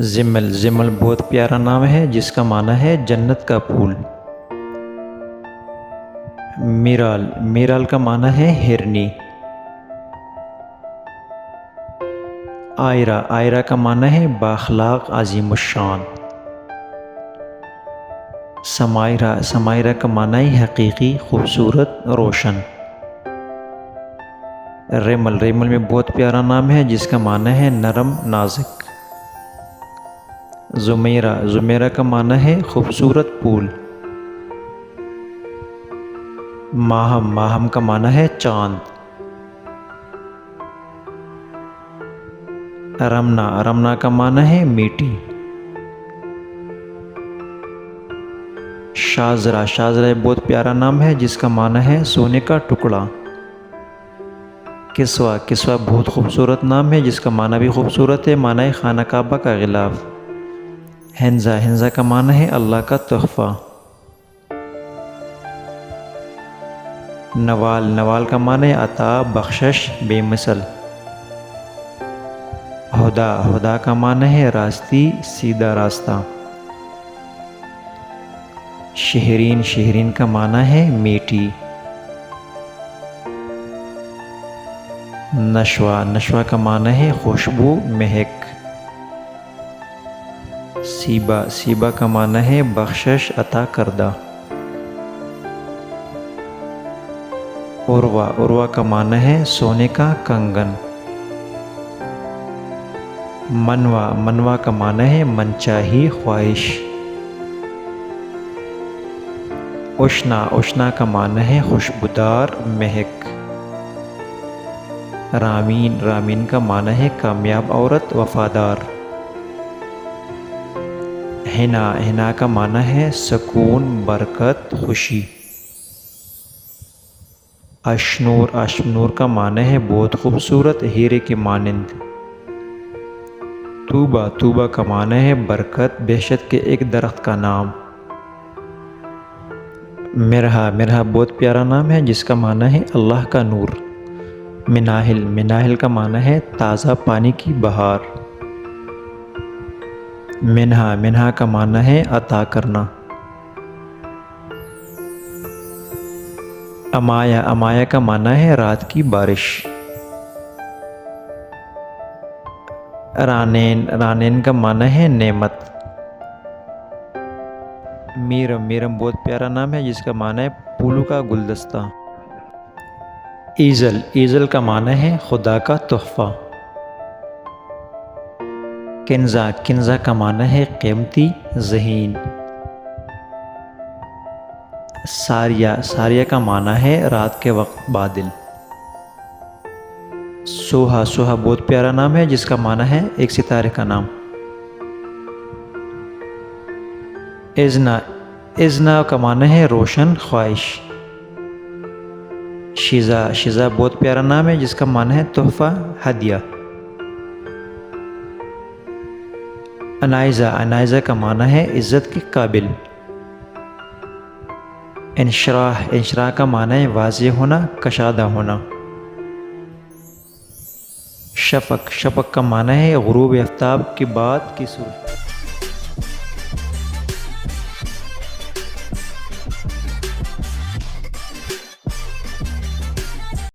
زمل، زمل بہت پیارا نام ہے جس کا معنی ہے جنت کا پھول۔ میرال، میرال کا معنی ہے ہرنی۔ آئرہ، آئرہ کا معنی ہے بااخلاق عظیم الشان۔ سمائرہ، سمائرہ کا معنی ہے حقیقی، خوبصورت، روشن۔ ریمل، ریمل میں بہت پیارا نام ہے جس کا معنی ہے نرم، نازک۔ زمیرہ، زمیرہ کا معنی ہے خوبصورت پھول۔ ماہم، ماہم کا معنی ہے چاند۔ رمنا، رمنا کا معنی ہے میٹھی۔ شاذرہ، شاذرہ بہت پیارا نام ہے جس کا معنی ہے سونے کا ٹکڑا۔ کسوہ، کسوہ بہت خوبصورت نام ہے جس کا معنی بھی خوبصورت ہے، معنی ہے خانہ کعبہ کا غلاف۔ حنظہ، حنظہ کا معنی ہے اللہ کا تحفہ۔ نوال، نوال کا معنی ہے عطا، بخشش، بے مثل۔ ہدا، ہدا کا معنی ہے راستی، سیدھا راستہ۔ شہرین، شہرین کا معنی ہے میٹھی۔ نشوہ، نشوہ کا معنی ہے خوشبو، مہک۔ سیبہ، سیبہ کا معنی ہے بخشش، عطا کردہ۔ عروہ، عروہ کا معنی ہے سونے کا کنگن۔ منوہ، منوہ کا معنی ہے منچاہی، خواہش۔ اشنا، اشنا کا معنی ہے خوشبودار، مہک۔ رامین، رامین کا معنی ہے کامیاب عورت، وفادار۔ حنا، حنا کا معنی ہے سکون، برکت، خوشی۔ اشنور، اشنور کا معنی ہے بہت خوبصورت، ہیرے کے مانند۔ طوبہ، طوبہ کا معنی ہے برکت، بہشت کے ایک درخت کا نام۔ مرحا، مرحا بہت پیارا نام ہے جس کا معنی ہے اللہ کا نور۔ مناہل، مناہل کا معنی ہے تازہ پانی کی بہار۔ منہا، منہا کا معنی ہے عطا کرنا۔ امایا، امایا کا معنی ہے رات کی بارش۔ رانین، رانین کا معنی ہے نعمت۔ میرم، میرم بہت پیارا نام ہے جس کا معنی ہے پھولوں کا گلدستہ۔ ایزل، ایزل کا معنی ہے خدا کا تحفہ۔ کنزہ، کنزہ کا معنی ہے قیمتی، ذہین۔ ساریہ، ساریہ کا معنی ہے رات کے وقت بادل۔ سوہا، سوہا بہت پیارا نام ہے جس کا معنی ہے ایک ستارے کا نام۔ اذنا، اذنا کا معنی ہے روشن، خواہش۔ شیزہ، شیزہ بہت پیارا نام ہے جس کا معنی ہے تحفہ، ہدیہ۔ انائزہ، انائزہ کا معنی ہے عزت کے قابل۔ انشراح، انشراح کا معنی ہے واضح ہونا، کشادہ ہونا۔ شفق، شفق کا معنی ہے غروب آفتاب کے بعد کی صبح۔